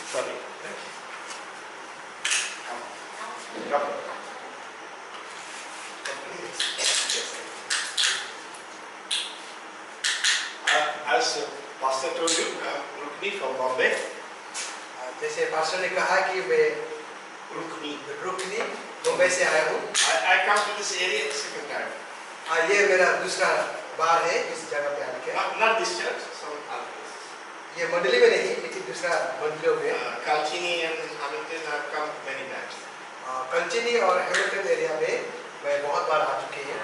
Sorry. Come. As Pastor told you, I'm Rukni from Bombay. जैसे pastor ने कहा कि मैं Rukni. मुंबई से आया हूँ। I come to this area second time. ये मेरा दूसरा बार है इस जगह पे आने के। Not this church, some other places. ये मंडली में नहीं, लेकिन दूसरा मंडलियों में। Kalchini and Hamilton have come many times. कल्चिनी और हैमिल्टन एरिया में मैं बहुत बार आ चुकी हूँ।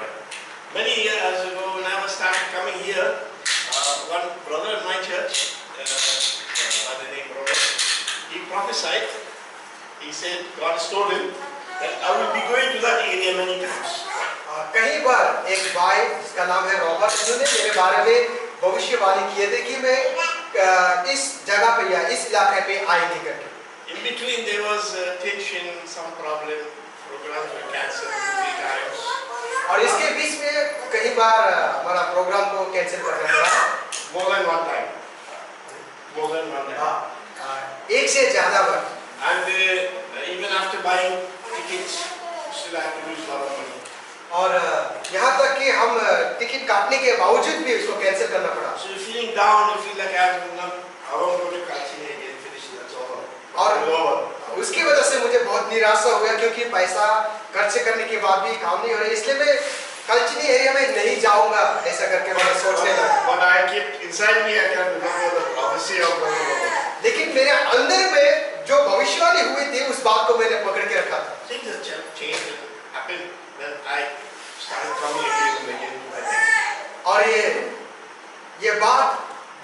Many years ago, when I was started coming here, one brother in my church, by the name Robert, he prophesied. He said God has told him that I will be going to that area many times. कई बार एक भाई जिसका नाम है Robert, उन्होंने मेरे बारे में भविष्यवाणी किए थे कि मैं इस जगह पे या इस इलाके पे आएंगे करके। In between there was tension, some problem, programs were cancelled 3 times. और इसके बीच में कई बार हमारा प्रोग्राम को कैंसिल करना पड़ा। More than one time. More than one time. एक से ज़्यादा बार। And even after buying tickets, still I have to lose a lot of money. और यहाँ तक कि हम टिकट काटने के बावजूद भी उसको कैंसिल करना पड़ा। So you're feeling down, you feel like I won't go to Kalchini again, finish, that's over. और उसकी वजह से मुझे बहुत निराशा हो गया क्योंकि पैसा खर्च करने के बाद भी काम नहीं हो रहा, इसलिए मैं कल्चनी एरिया में नहीं जाऊंगा ऐसा करके मैं सोचने लगा। But I keep inside me, I can remember the prophecy of God. लेकिन मेरे अंदर में जो भविष्यवाणी हुई थी उस बात को मैंने पकड़ के रखा था। Things have changed, happened when I started coming again and again to that area. और ये बात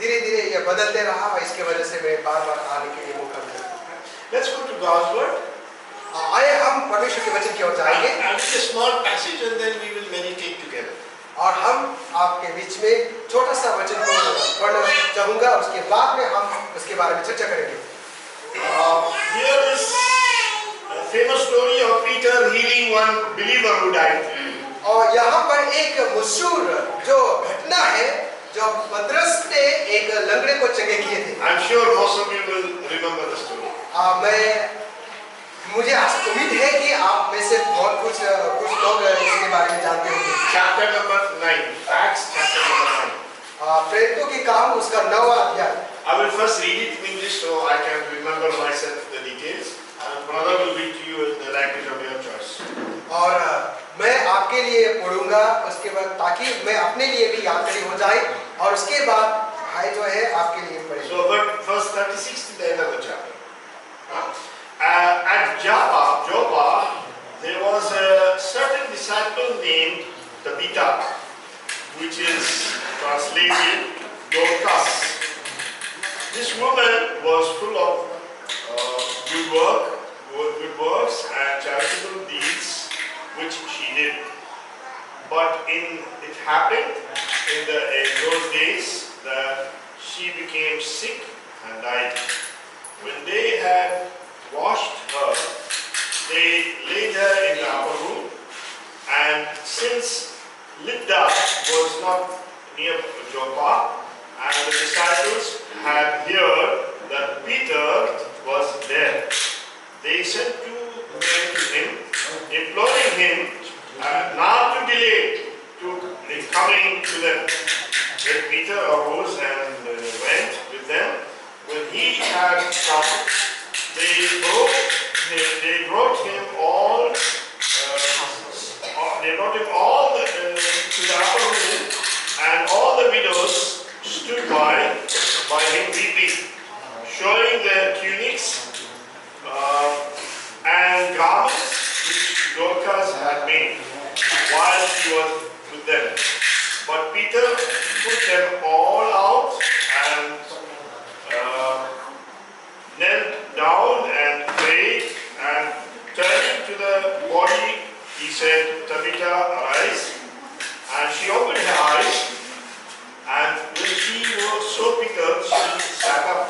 धीरे-धीरे ये बदलते रहा और इसके वजह से मैं बार-बार आने के लिए मौका मिला। Let's go to God's word. आइए हम परमेश्वर के वचन की ओर जाएंगे। I'll read a small passage and then we will meditate together. और हम आपके बीच में छोटा सा वचन को पढ़ना चाहूँगा, उसके बाद में हम उसके बारे में चर्चा करेंगे। Here is a famous story of Peter healing one believer who died. और यहाँ पर एक मशहूर जो घटना है, जो पतरस ने एक लंगड़े को चंगे किए थे। I'm sure most of you will remember the story. मुझे उम्मीद है कि आप में से बहुत कुछ लोग इसके बारे में जानते होंगे। Chapter number 9, Acts chapter number 9. प्रेरितों के काम उसका 9वां अध्याय। I will first read it in English so I can remember myself the details. And brother will read to you in the language of your choice. और मैं आपके लिए पढ़ूंगा उसके बाद ताकि मैं अपने लिए भी यादगारी हो जाए और उसके बाद भाई जो है आपके लिए पढ़े। So verse 36 to the end of the chapter. At Joppa, there was a certain disciple named Tabitha, which is translated Dorcas. This woman was full of good works and charitable deeds which she did. But it happened in those days that she became sick and died. When they had washed her, they laid her in the upper room, and since Lydda was not near Joppa, and the disciples had heard that Peter was there, they sent 2 men to him, imploring him not to delay in coming to them. Then Peter arose and went with them. When he had come, they brought him all to the upper room, and all the widows stood by him weeping, showing their tunics and garments which Dorcas had made while she was with them. But Peter put them all out and knelt down and prayed, and turning to the body, he said, "Tabitha, arise." And she opened her eyes, and when she saw Peter, she sat up.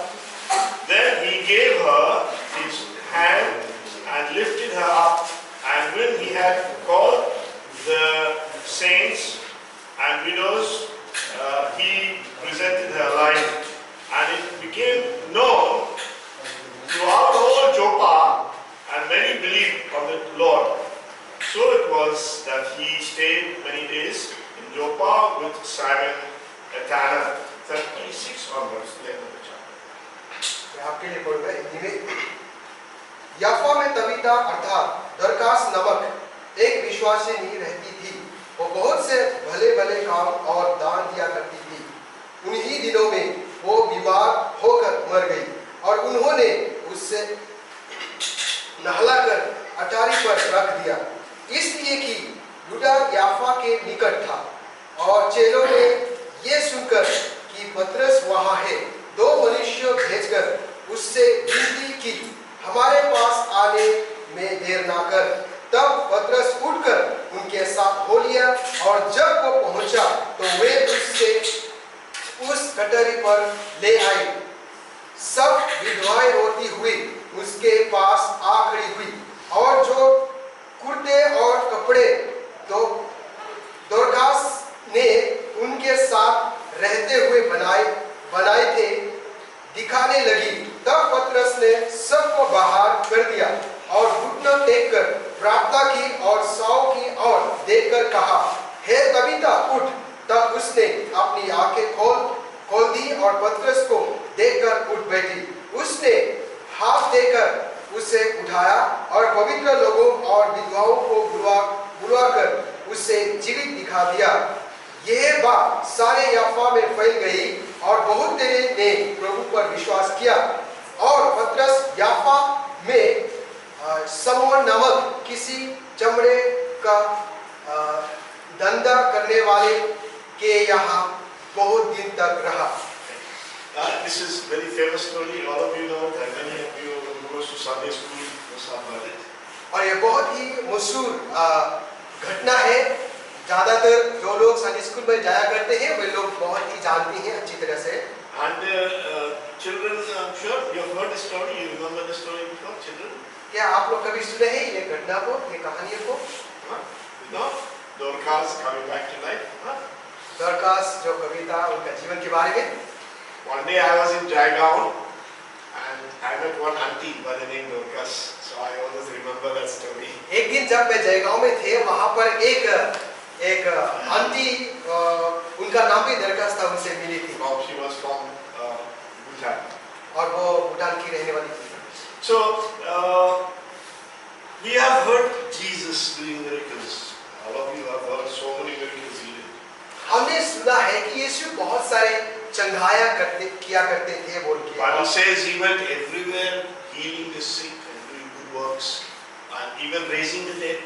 Then he gave her his hand and lifted her up, and when he had called the saints and widows, he presented her alive, and it became known throughout याफा में Tabitha अर्थात दरकास नमक एक विश्वासिनी रहती थी। वो बहुत से भले भले काम और दान दिया करती थी। उन्हीं दिनों में वो बीमार होकर मर गई और उन्होंने उससे नहलाकर अटारी पर रख दिया, इसलिए कि यूदा याफा के निकट था। और चेलों ने ये सुनकर कि पतरस वहां है, दो मनुष्य भेजकर उससे विनती की, हमारे पास आने में देर ना कर। तब पतरस उठकर उनके साथ हो लिया और जब वो पहुंचा तो वे उससे उस कटोरी पर ले आई। सब विधवाएं रोती हुई उसके पास आ खड़ी हुई और जो कुर्ते और कपड़े तो दोरकास ने उनके साथ रहते हुए बनाए थे दिखाने लगी। तब पतरस ने सबको बाहर कर दिया और घुटना टेक कर प्रार्थना की और साओ की ओर देखकर कहा, हे तबीता उठ। तब उसने अपनी आंखें खोल दी और पतरस को देखकर उठ बैठी। उसने हाथ देकर उसे उठाया और पवित्र लोगों और विधवाओं को बुलवाकर उसे जीवित दिखा दिया। यह बात सारे याफा में फैल गई और बहुत ने प्रभु पर विश्वास किया। और पतरस याफा में समोन नामक किसी चमड़े का धंधा करने वाले के यहाँ बहुत दिन तक रहा। This is very famous story. All of you know it, and many of you who go to Sunday school must have heard it. और ये बहुत ही मशहूर घटना है। ज्यादातर जो लोग संडे स्कूल में जाया करते हैं वे लोग बहुत ही जानते हैं अच्छी तरह से। And children, I'm sure you have heard the story. You remember the story before, children? क्या आप लोग कभी सुने हैं ये घटना को, ये कहानी को? You know, Dorcas coming back to life. Dorcas जो कविता उनका जीवन के बारे में। One day I was in Jaigaon and I met one auntie by the name Dorcas. So I always remember that story. एक दिन जब मैं जयगांव में थे वहां पर एक आंटी, उनका नाम भी दोरकास था, उनसे मिली थी। She was from Bhutan. और वो भूटान की रहने वाली थी। So we have heard Jesus doing miracles. All of you have heard so many miracles he did. हमने सुना है कि यीशु बहुत सारे चंगाया किया करते थे बोल के। Bible says he went everywhere healing the sick and doing good works and even raising the dead.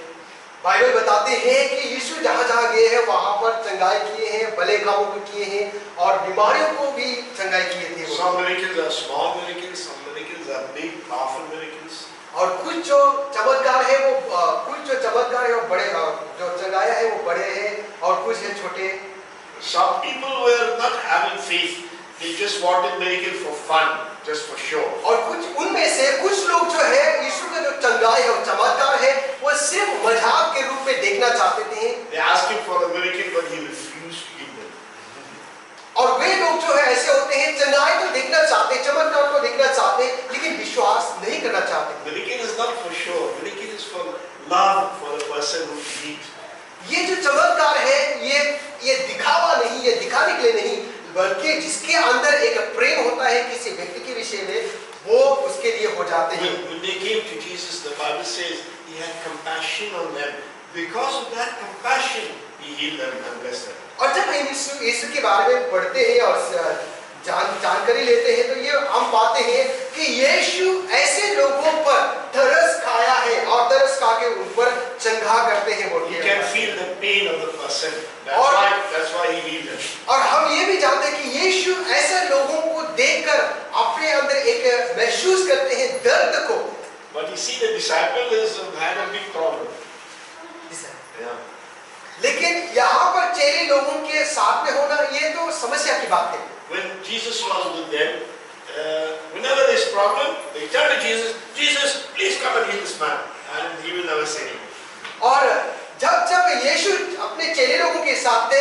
Bible बताते हैं कि यीशु जहाँ-जहाँ गए हैं वहाँ पर चंगाई किए हैं, भले कामों को किए हैं और बीमारियों को भी चंगाई किए थे। Some miracles are small miracles, some miracles are big, powerful miracles. और कुछ जो चमत्कार है वो बड़े, जो चंगाया है वो बड़े हैं और कुछ है छोटे। Some people were not having faith; they just wanted miracle for fun, just for show. और कुछ उनमें से कुछ लोग जो है यीशु का जो चंगाई है और चमत्कार है वो सिर्फ मजाक के रूप में देखना चाहते थे। They asked him for a miracle, but he refused to give them. और वे लोग जो है ऐसे होते हैं, चंगाई तो देखना चाहते, चमत्कार को देखना चाहते, लेकिन विश्वास नहीं करना चाहते। Miracle is not for show; miracle is for love for the person who needs. ये जो चमत्कार है ये दिखावा नहीं, ये दिखाने के लिए नहीं, बल्कि जिसके अंदर एक प्रेम होता है किसी व्यक्ति के विषय में, वो उसके लिए हो जाते हैं। When they came to Jesus, the Bible says he had compassion on them. Because of that compassion, he healed them and blessed them. और जब हम यीशु के बारे में पढ़ते हैं और जानकारी लेते हैं तो ये हम पाते हैं कि यीशु ऐसे लोगों पर तरस खाया है और तरस खा के उन पर चंगा करते हैं बोल के। You can feel the pain of the person. That's why he healed them. और हम ये भी जानते हैं कि यीशु ऐसे लोगों को देखकर अपने अंदर एक महसूस करते हैं दर्द को। But you see, the disciple had a big problem. Yeah. लेकिन यहाँ पर चेले लोगों के साथ में होना ये तो समस्या की बात है। When Jesus was with them, whenever there's problem, they turn to Jesus. Jesus, please come and heal this man, and he will never say no. और जब यीशु अपने चेले लोगों के साथ थे,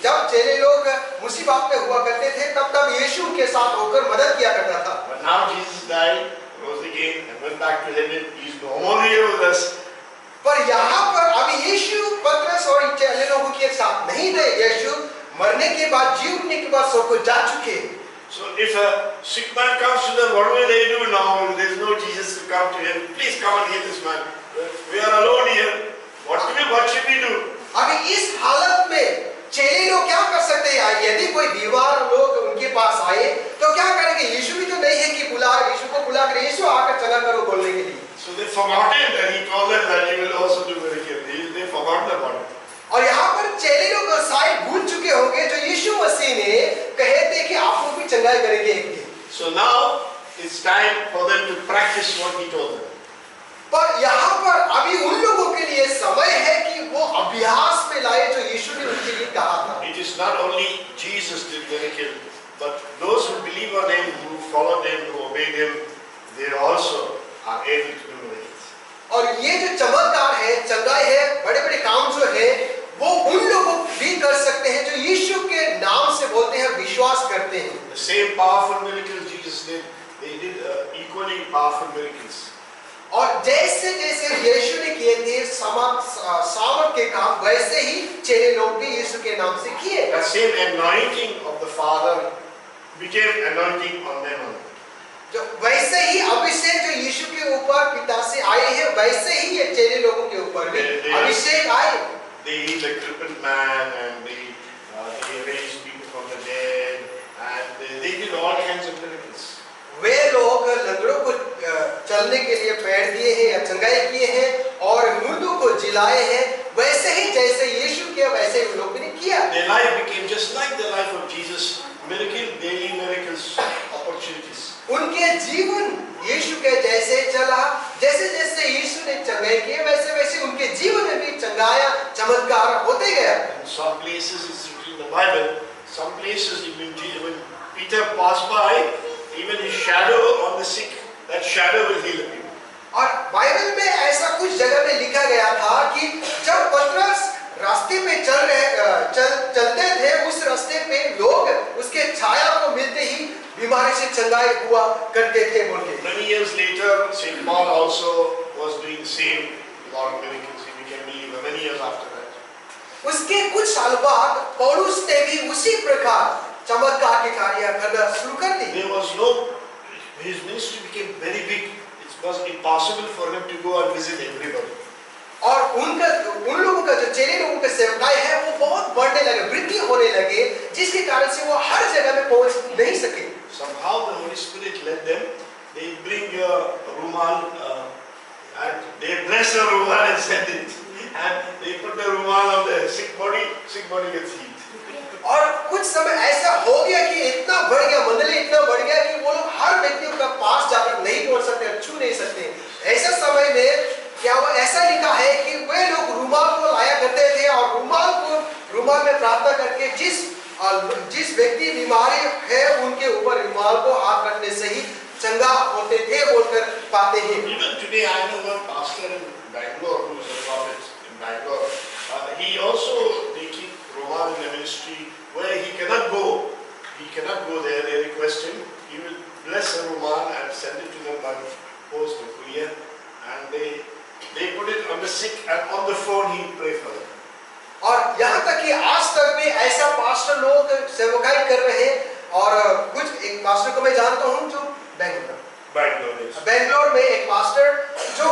जब चेले लोग मुसीबत में हुआ करते थे, तब यीशु के साथ होकर मदद किया करता था। But now Jesus died, rose again, and went back to heaven. He's no more here with us. पर यहाँ पर अभी यीशु पतरस और चेले लोगों के साथ नहीं थे। यीशु मरने के बाद, जी उठने के बाद सबको जा चुके। So if a sick man comes to them, what will they do now? There is no Jesus to come to him. Please come and heal this man. We are alone here. What should we do? अभी इस हालत में चेले लोग क्या कर सकते हैं? यदि कोई बीमार लोग उनके पास आए तो क्या करेंगे? यीशु भी तो नहीं है कि यीशु को बुला कर यीशु आकर चला करो बोलने के लिए. So they forgotten that he told them that he will also do miracles. They forgot about it. और यहाँ पर चेले लोग शायद भूल चुके होंगे जो यीशु मसीह ने कहे थे कि आप लोग भी चंगाई करेंगे एक दिन. So now it's time for them to practice what he told them. पर यहाँ पर अभी उन लोगों के लिए समय है कि वो अभ्यास में लाए जो यीशु ने उनके लिए कहा था. It is not only Jesus did miracle, but those who believe on him, who followed him, who obeyed him, they also are able to do miracles. और ये जो चमत्कार है, चंगाई है, बड़े-बड़े काम जो है, वो उन लोगों भी कर सकते हैं जो यीशु के नाम से बोलते हैं, विश्वास करते हैं. The same powerful miracles Jesus did, they did equally powerful miracles. और जैसे जैसे यीशु ने किए थे सामर्थ के काम, वैसे ही चेले लोग भी यीशु के नाम से किए. That same anointing of the Father became anointing on them. जो वैसे ही अभिषेक जो यीशु के ऊपर पिता से आए हैं, वैसे ही ये चेले लोगों के ऊपर भी अभिषेक आए. They healed a crippled man and they raised people from the dead and they did all kinds of miracles. वे लोग लंगड़ों को चलने के लिए पैर दिए हैं या चंगाई किए हैं और मुर्दों को जिलाए हैं. वैसे ही जैसे यीशु किया वैसे ही लोग ने किया. Their life became just like the life of Jesus. Miracle, daily miracles, opportunities. उनके जीवन यीशु के जैसे चला, जैसे जैसे यीशु ने चंगाई किए वैसे वैसे उनके जीवन में भी चंगाया चमत्कार होते गया. In some places it's written in the Bible. Some places when Peter passed by, even his shadow on the sick, that shadow will heal the people. और बाइबल में ऐसा कुछ जगह में लिखा गया था कि जब पतरस रास्ते पे चलते थे, उस रास्ते पे लोग उसके छाया को मिलते ही बीमारी से चंगाई हुआ करते थे बोल के. Many years later, Saint Paul also was doing the same lot of miracles. He became a believer many years after that. उसके कुछ साल बाद पौलुस ने भी उसी प्रकार चमत्कार के कार्य करना शुरू कर दी. His ministry became very big. It was impossible for him to go and visit everybody. और उन लोगों का जो चेले लोगों के सेवकाई है वो बहुत बढ़ने लगे, वृद्धि होने लगे, जिसके कारण से वो हर जगह में पहुंच नहीं सके. Somehow the Holy Spirit led them. They bring a rumal and they dress a rumal and send it. And they put the rumal on the sick body gets healed. और कुछ समय ऐसा हो गया कि इतना बढ़ गया, मंडली इतना बढ़ गया कि वो लोग हर व्यक्ति का पास जाकर नहीं पहुंच सकते, छू नहीं सकते. ऐसा समय में क्या वो ऐसा लिखा है कि वे लोग रुमाल को लाया करते थे और रुमाल में प्रार्थना करके जिस व्यक्ति बीमारी है उनके ऊपर रुमाल को हाथ रखने से ही चंगा होते थे बोलकर पाते हैं. Even today I know one pastor in Bangalore who is a prophet in Bangalore. He also they keep rumal in the ministry where he cannot go. He cannot go there. They request him. He will bless the rumal and send it to them by post or courier, and they put it on the sick and on the phone he pray for them. और यहाँ तक कि आज तक भी ऐसा pastor लोग सेवकाई कर रहे हैं और कुछ एक पास्टर को मैं जानता हूँ जो बेंगलोर में एक पास्टर जो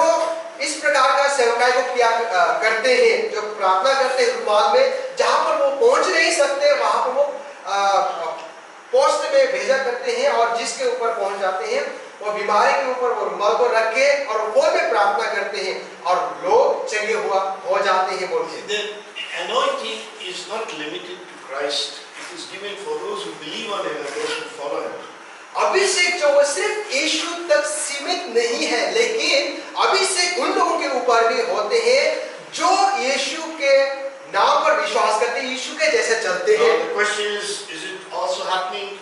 इस प्रकार का सेवकाई को किया करते हैं, जो प्रार्थना करते हैं रुमाल में, जहाँ पर वो पहुँच नहीं सकते वहाँ पर वो पोस्ट में भेजा करते हैं और जिसके ऊपर पहुँच जाते हैं वो बीमारी के ऊपर वो रुमाल को रख के और फोन में प्रार्थना करते हैं और लोग चंगे हो जाते हैं बोलते हैं. The anointing is not limited to Christ. It is given for those who believe on Him and those who follow Him. अभिषेक जो वो सिर्फ यीशु तक सीमित नहीं है, लेकिन अभिषेक उन लोगों के ऊपर भी होते हैं जो यीशु के नाम पर विश्वास करते हैं, यीशु के जैसे चलते हैं. The question is it also happening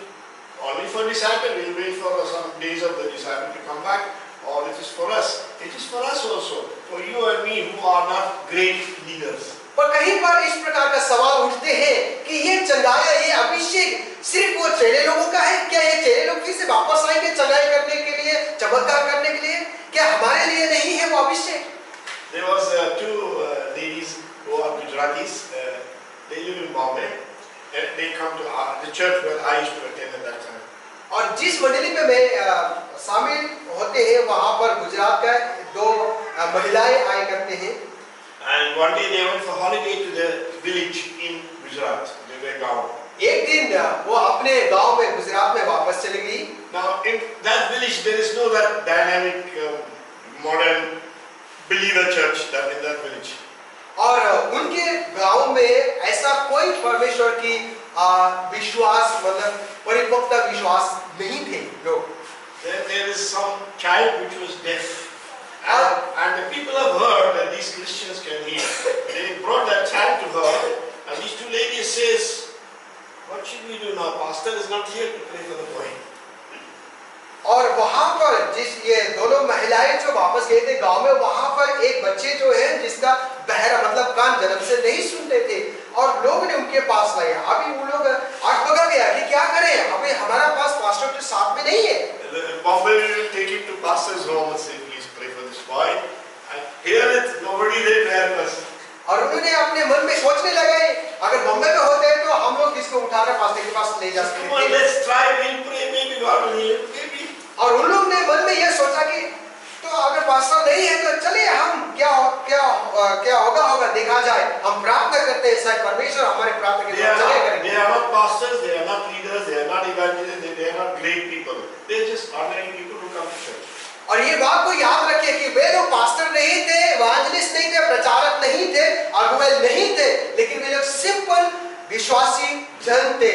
only for disciples? We'll wait for some days of the disciples to come back, or it is for us? It is for us also, for you and me who are not great leaders. पर कहीं पर इस प्रकार का सवाल उठते हैं कि ये चंगाया, ये अभिषेक सिर्फ वो चेले लोगों का है क्या? ये चेले लोग फिर से वापस आएंगे चंगाई करने के लिए, चमत्कार करने के लिए? क्या हमारे लिए नहीं है वो अभिषेक? There was two ladies who are Gujaratis. They live in Bombay, and they come to the church where I used to attend at that time. जिस मंडली में मैं शामिल होते हैं वहाँ पर गुजरात का दो महिलाएं आए करते हैं। And one day they went for holiday to the village in Gujarat, their गांव. एक दिन वो अपने गांव में गुजरात में वापस चली गई। Now in that village there is no that dynamic modern believer church that in that village. और उनके गांव में ऐसा कोई परमेश्वर की विश्वास मतलब परिपक्व विश्वास नहीं थे लोग। Then there is some child which was deaf. And the people have heard that these Christians can heal. They brought that child to her, and these two ladies says, "What should we do now? Pastor is not here to pray for the boy." और वहाँ पर ये दोनों महिलाएं जो वापस गए थे गांव में, वहाँ पर एक बच्चे जो है जिसका बहरा मतलब कान जन्म से नहीं सुनते थे और लोग ने उनके पास लाया। अभी वो लोग आग बगा गया कि क्या करें, अभी हमारा पास पास्टर के साथ में नहीं है। Bombay will take him to pastor's home and say, "Please pray for this boy." And here it nobody there to help us. और उन्होंने अपने मन में सोचने लगे अगर बॉम्बे में होते हैं तो हम लोग किसको उठाकर पास्टर के पास ले जा सकते Come on, थे। let's try. We'll pray. Maybe God will heal. Maybe. और उन लोग ने मन में यह सोचा कि तो अगर पास्टर नहीं है तो चलिए हम क्या होगा देखा जाए, हम प्रार्थना करते हैं शायद परमेश्वर हमारे प्रार्थना के द्वारा चले करेंगे। They are not pastors. They are not leaders. They are not evangelists. They are not great people. They are just ordinary people who come to church. और ये बात को याद रखिए कि वे लोग पास्टर नहीं थे, इवांजलिस्ट नहीं थे, प्रचारक नहीं थे, अगुवे नहीं थे, लेकिन वे लोग सिंपल विश्वासी जन थे।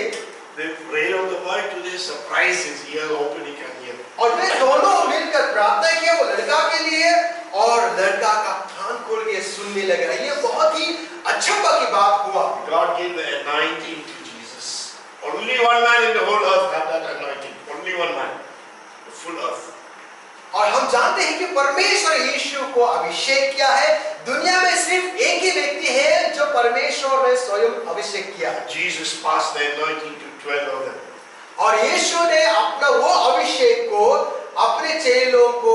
They prayed on the boy to their surprise. His ear open, he can hear. और वे दोनों मिलकर प्रार्थना किया वो लड़का के लिए और लड़का का कान खोल के सुनने लगा। ये बहुत ही अचंभा की बात हुआ। God gave the anointing to Jesus. Only one man in the whole earth had that anointing. Only one man, the full earth. और हम जानते हैं कि परमेश्वर यीशु को अभिषेक किया है। दुनिया में सिर्फ एक ही व्यक्ति है जो परमेश्वर ने स्वयं अभिषेक किया। Jesus passed the anointing to 12 of them. और यीशु ने अपना वो अभिषेक को अपने चेलों को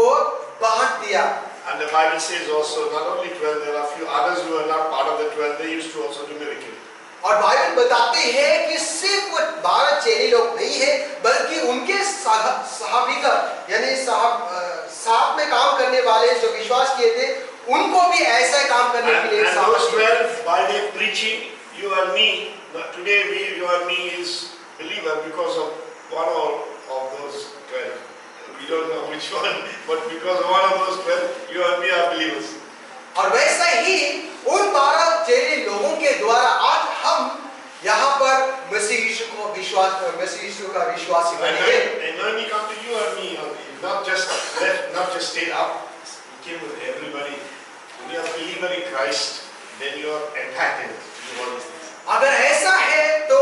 बांट दिया। And the Bible says also not only 12, there are a few others who are not part of the 12. They used to also do miracles. और बाइबल बताते हैं कि सिर्फ 12 चेले लोग नहीं है बल्कि उनके साहबीगण यानी साथ में काम करने वाले जो विश्वास किए थे उनको भी ऐसा काम करने के लिए and those 12 by their preaching, you and me today, you and me is believer because of one of those 12. We don't know which one, but because of one of those 12, you and me are believers. और वैसा ही उन 12 चेले लोगों के द्वारा आज हम यहाँ पर मसीह यीशु का विश्वासी बने हैं। And when we come to you and me, not just stayed up, we came with everybody. When you are a believer in Christ, then you are entitled to do all these things. अगर ऐसा है तो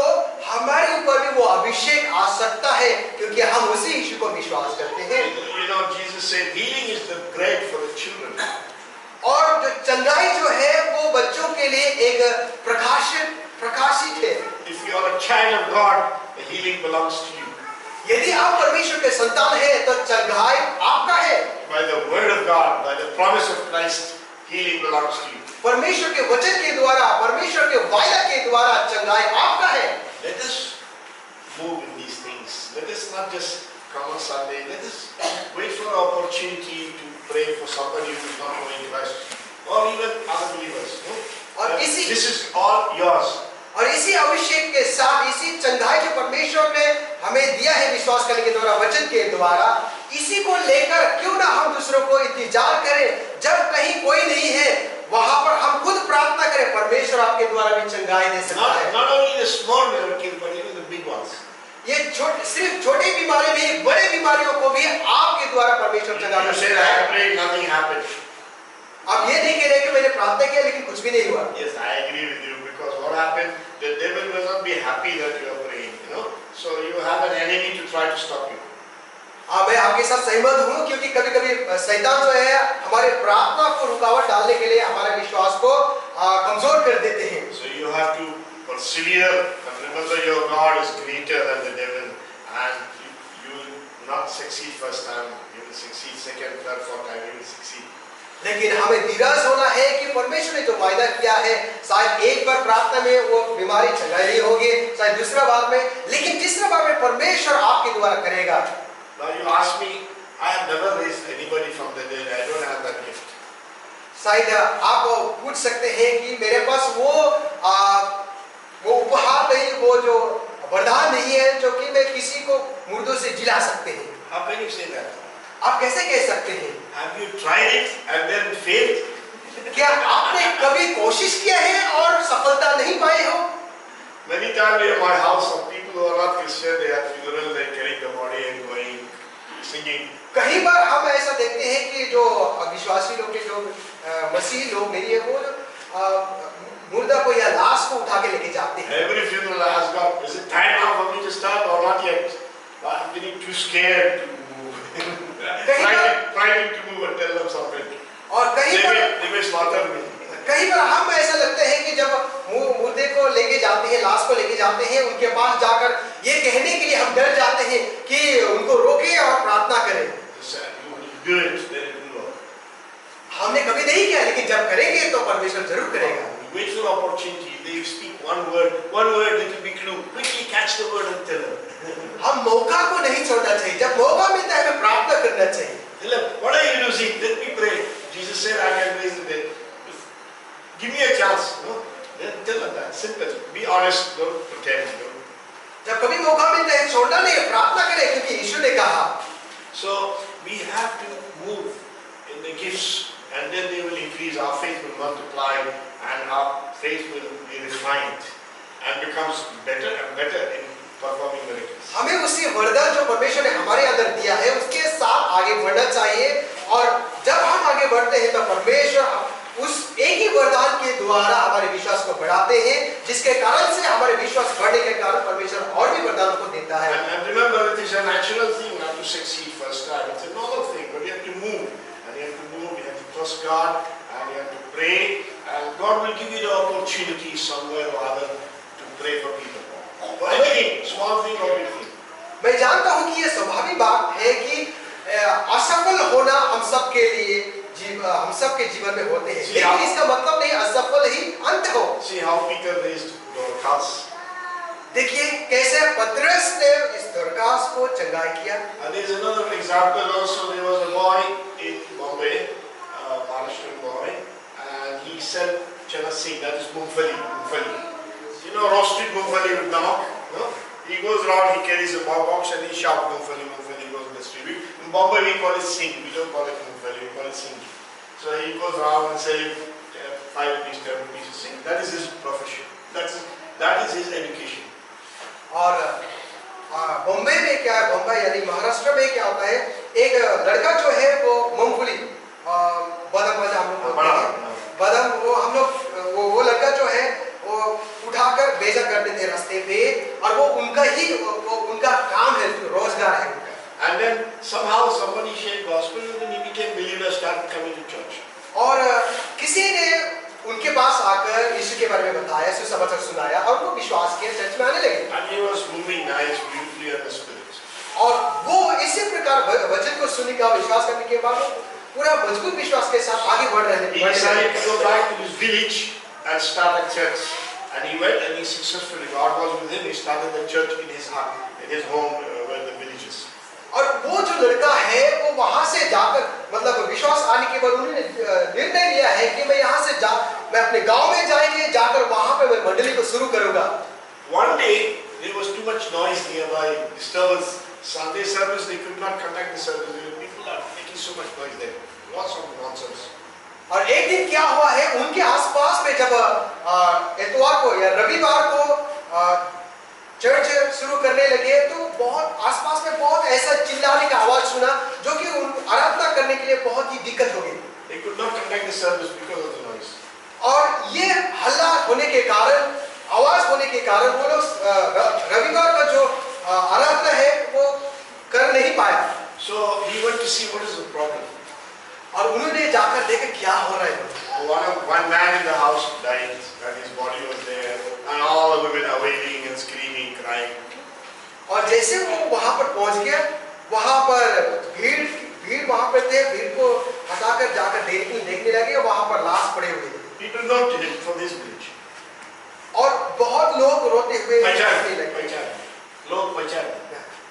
हमारे ऊपर भी वो अभिषेक आ सकता है क्योंकि हम उसी यीशु को विश्वास करते हैं। You know, Jesus said healing is the bread for the children. और जो चंगाई जो है वो बच्चों के लिए एक प्रकाशित है। If you are a child of God, the healing belongs to you. यदि आप परमेश्वर के संतान हैं तो चंगाई आपका है। By the word of God, by the promise of Christ, healing belongs to you. परमेश्वर के वचन के द्वारा, परमेश्वर के वायदा के द्वारा चंगाई आपका है। Let us move in these things. Let us not just come on Sunday. Let us wait for an opportunity to pray for somebody who is not knowing Christ, or even other believers. No? और इसी This is all yours. और इसी अभिषेक के साथ इसी चंगाई जो परमेश्वर ने हमें दिया है विश्वास करने के द्वारा, वचन के द्वारा, इसी को लेकर क्यों ना हम दूसरों को इंतजार करें। जब कहीं कोई नहीं है वहां पर हम खुद प्रार्थना करें, परमेश्वर आपके द्वारा भी चंगाई दे सकता है। Not only the small miracles, but even the big ones. ये सिर्फ छोटी बीमारी नहीं, बड़े बीमारियों को भी आपके द्वारा परमेश्वर चंगा You कर say सकता I है। prayed, nothing happened. आप ये नहीं कह रहे कि मैंने प्रार्थना किया लेकिन कुछ भी नहीं हुआ। Yes, I agree with you, because what happened, the devil will not be happy that you are praying, you know. So you have an enemy to try to stop you. मैं आपके साथ सहमत हूँ क्योंकि कभी-कभी शैतान जो है हमारे प्रार्थना को रुकावट डालने के लिए हमारे विश्वास को कमजोर कर देते हैं। So you have to persevere and remember your God is greater than the devil, and you will not succeed first time, you will succeed second, third, fourth time, you will succeed. लेकिन हमें धीरज होना है कि परमेश्वर ने जो वायदा किया है, शायद एक बार प्रार्थना में वो बीमारी चंगाई होगी, शायद दूसरा बार में, लेकिन तीसरा बार में परमेश्वर आपके द्वारा करेगा। Now you ask me, I have never raised anybody from the dead. I don't have that gift. शायद आप पूछ सकते हैं कि मेरे पास वो उपहार नहीं, वो जो वरदान नहीं है जो कि मैं किसी को मुर्दों से जिला सकते हैं। How can you say that? आप कैसे कह सकते हैं? Have you tried it and then failed? क्या आपने कभी कोशिश किया है और सफलता नहीं पाए हो? Many times in my house, some people who are not Christian, they are funeral, they are carrying the body and going, singing. कई बार हम ऐसा देखते हैं कि जो विश्वासी लोग के जो मसीही लोग नहीं है, वो मुर्दा को या लाश को उठा के लेके जाते हैं। Every funeral I ask God, is it time now for me to start or not yet? I'm getting too scared to move. Trying to move and tell them something. और they may slaughter me. कई बार हम ऐसा लगते हैं कि जब मुर्दे को लेके जाते हैं, लाश को लेके जाते हैं, उनके पास जाकर ये कहने के लिए हम डर जाते हैं कि उनको रोके और प्रार्थना करें। Do it, then it will work. हमने कभी नहीं किया, लेकिन जब करेंगे तो परमेश्वर जरूर करेगा। Wait for opportunity. They speak one word that will be clue. Quickly catch the word and tell them. हम मौका को नहीं छोड़ना चाहिए, जब मौका मिलता है हमें प्रार्थना करना चाहिए। Tell them, what are you using? Let me pray. Jesus said, I can raise the dead. Give me a chance. No? Then tell them that. Simple. Be honest. Don't pretend. No? जब कभी मौका मिलता है छोड़ना नहीं, प्रार्थना करें, क्योंकि यीशु ने कहा। So we have to move in the gifts, and then they will increase. Our faith will multiply, and our faith will be refined, and becomes better and better in performing miracles. हमें उसी वरदान जो परमेश्वर ने हमारे अंदर दिया है उसके साथ आगे बढ़ना चाहिए, और जब हम आगे बढ़ते हैं तो परमेश्वर उस एक ही वरदान के द्वारा हमारे विश्वास को बढ़ाते हैं, जिसके कारण से हमारे विश्वास बढ़ने के कारण परमेश्वर और भी वरदानों को देता है। And remember, it is a natural thing not to succeed first time. It's a normal thing, but you have to move, and you have to move. You have to trust God, and you have to pray, and God will give you the opportunity somewhere or other to pray for people. For anything, small thing or big thing. मैं जानता हूँ कि ये स्वाभाविक बात है कि असफल होना हम सबके लिए हम सबके जीवन में होते हैं, लेकिन इसका मतलब नहीं असफल ही अंत हो। See how Peter raised Dorcas. देखिए कैसे पतरस ने इस दोरकास को चंगाई किया। And there is another example also. There was a boy in Bombay, a Maharashtrian boy, and he said chana singh, that is mungfali. You know roasted mungfali with namak? No? He goes around, he carries a box and he shouts mungfali, goes in the street. In Bombay we call it singh, we don't call it mungfali, we call it singh. So he goes around and selling 5 rupees, 10 rupees a singh. That is his profession. That is his education. और बॉम्बे में क्या है, बॉम्बे यानी महाराष्ट्र में क्या होता है, एक लड़का जो है वो मूंगफली बादाम वाला हम लोग बोलते हैं, बादाम वो हम लोग वो लड़का जो है वो उठाकर बेचा करते थे रास्ते पे, और वो उनका काम है, रोजगार है उनका। And then somehow somebody shared gospel and then he became believer, started coming to church. और किसी ने उनके पास आकर यीशु के बारे में बताया, सुसमाचार सुनाया, और वो विश्वास किया, चर्च में आने लगे। And he was moving nice, beautifully in the spirit. और वो इसी प्रकार वचन को सुनने का विश्वास करने के बाद पूरा मजबूत विश्वास के साथ आगे बढ़ रहे थे। He decided to go back to his village and start a church. And he went and he successfully, God was with him, he started the church in his heart, in his home where the village is. और वो जो लड़का है वो वहां से जाकर मतलब विश्वास आने के बाद उन्होंने निर्णय लिया है कि मैं यहाँ से मैं अपने गांव में जाकर वहां पे मैं मंडली को शुरू करूंगा। One day there was too much noise nearby, disturbance. Sunday service they could not conduct the service. People are making so much noise there. Lots of nonsense. और एक दिन क्या हुआ है, उनके आसपास में जब इतवार को या रविवार को चर्च शुरू करने लगे तो बहुत आसपास में बहुत ऐसा चिल्लाने का आवाज सुना जो कि आराधना करने के लिए बहुत ही दिक्कत हो गई। They could not conduct the service because of the noise. और ये हल्ला होने के कारण, आवाज होने के कारण वो लोग रविवार का जो आराधना है वो कर नहीं पाया। So he went to see what is the problem. और उन्होंने जाकर देखा क्या हो रहा है। One man in the house died and his body was there and all the women are wailing and screaming, crying. और जैसे वो वहां पर पहुंच गया, वहां पर भीड़ वहां पर थे, भीड़ को हटाकर जाकर देखने लगे, वहां पर लाश पड़े हुए थे। People knocked him from this village. और बहुत लोग रोते हुए पहचान लोग पहचान।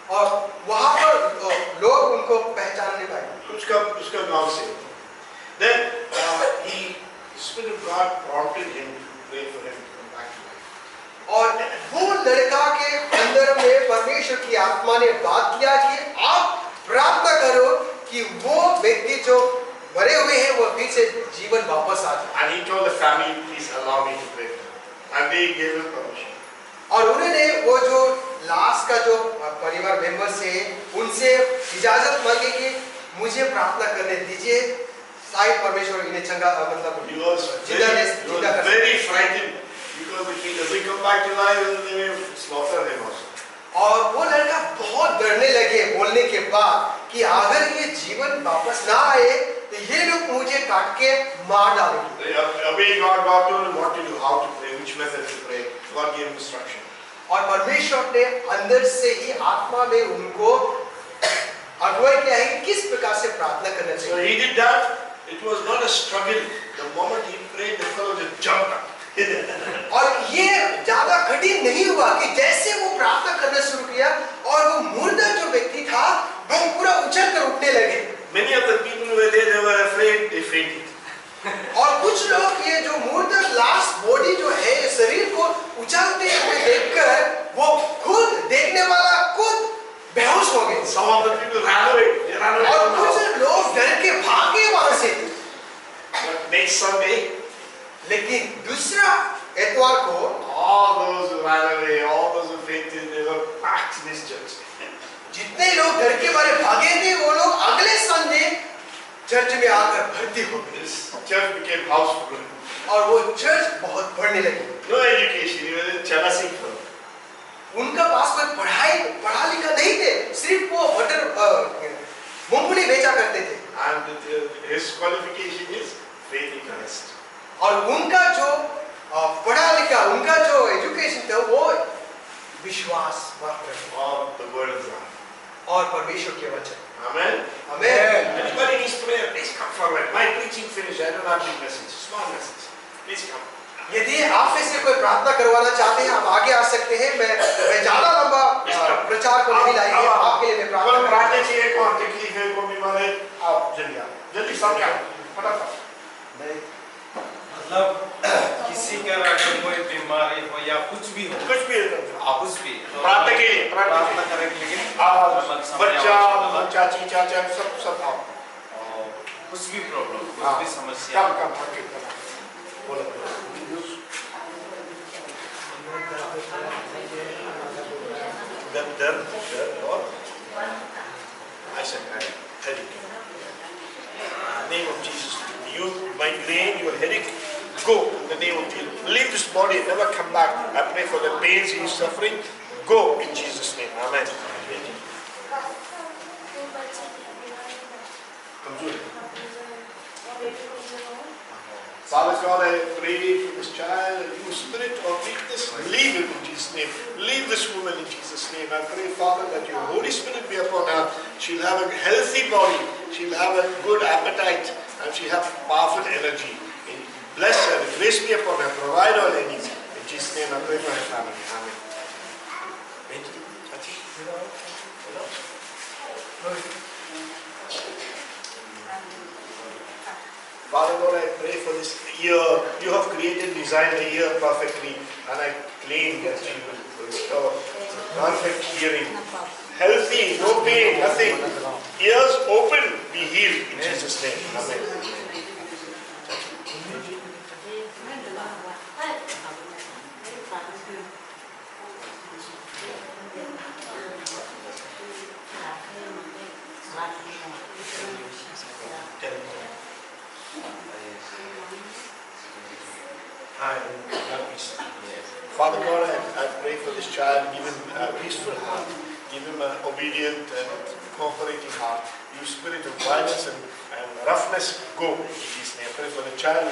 और वहां पर now saved. Then the Spirit of God prompted him to pray for him to come back to life. और वो लड़का के अंदर में परमेश्वर की आत्मा ने बात किया कि आप प्रार्थना करो कि वो व्यक्ति जो मरे हुए हैं वो फिर से जीवन वापस आ जाए। And he told the family, please allow me to pray for him. And they gave him permission. और उन्होंने वो जो लास्ट का जो परिवार मेंबर्स है उनसे इजाजत मांगी कि मुझे प्रार्थना करने दीजिए, शायद परमेश्वर इन्हें चंगा मतलब He was very frightened because if he doesn't come back to life, they will slaughter him also. और वो लड़का बहुत डरने लगे बोलने के बाद कि अगर ये जीवन वापस ना आए तो ये लोग मुझे काट के मार डालेंगे। Obey God, God told him what to do, how to pray, which method to pray. God gave him instruction. और परमेश्वर ने अंदर से ही आत्मा में उनको अगुवाई किया है कि किस प्रकार से प्रार्थना करना So चाहिए। he did that. It was not a struggle. The moment he prayed, the fellow just jumped up. और ये ज्यादा कठिन नहीं हुआ कि जैसे वो प्रार्थना करना शुरू किया और वो मुर्दा जो व्यक्ति था वो पूरा उछल कर उठने लगे। Many of the people who were there, they were afraid, they fainted. और कुछ लोग ये जो मुर्दा लास्ट बॉडी जो है शरीर को उछलते हुए देखकर वो खुद देखने वाला खुद बेहोश हो गए। Some of the people ran away. They ran away. और कुछ लोग डर के भागे वहां से। But next Sunday, लेकिन दूसरा एतवार को all those who ran away, all those who fainted, they were packed in this church. जितने लोग डर के मारे भागे थे वो लोग अगले संडे चर्च में आकर भर्ती हो गए। This church became houseful. और वो चर्च बहुत बढ़ने लगी। No education, he was in Chennai fellow. उनका पास कोई पढ़ा लिखा नहीं थे, सिर्फ वो मूंगफली बेचा करते थे। And his qualification is faith in Christ. और उनका जो पढ़ा लिखा उनका जो एजुकेशन था वो विश्वास मात्र Of the word of God. और परमेश्वर के वचन। Amen. Amen. Anybody needs prayer, please come forward. My preaching finished. I don't have big message. Small message. Please come. यदि आप में से कोई प्रार्थना करवाना चाहते हैं आप आगे आ सकते हैं। मैं ज्यादा लंबा प्रचार को नहीं लाएंगे, आपके लिए मैं प्रार्थना कौन प्रार्थना चाहिए, कौन तकलीफ है, कौन बीमार है, आप जल्दी आओ, जल्दी सब क्या फटाफट। मतलब किसी का अगर कोई बीमारी हो या कुछ भी हो, कुछ भी कुछ भी प्रार्थना के लिए प्रार्थना करेंगे, लेकिन बच्चा चाची चाचा सब आओ। कुछ भी प्रॉब्लम, कुछ भी समस्या, कम बोलो। दर्द और ऐसा headache. Name of Jesus. You migraine, your headache, go in the name of Jesus. Leave this body, never come back. I pray for the pains he is suffering. Go in Jesus' name. Amen. Father God, I pray for this child, you spirit of weakness, leave him in Jesus' name. Leave this woman in Jesus' name. I pray, Father, that your Holy Spirit be upon her. She'll have a healthy body. She'll have a good appetite. And she'll have powerful energy. Bless her. Grace be upon her. Provide all her needs. In Jesus' name, I pray for her family. Amen. Father God, I pray for this ear. You have created, designed the ear perfectly, and I claim that you will restore perfect hearing. Healthy, no pain, nothing. Ears open, be healed in Jesus' name. Amen. Father God, I pray for this child, give him a peaceful heart, give him an obedient and cooperating heart. You spirit of violence and roughness, go in Jesus' name. I pray for the child.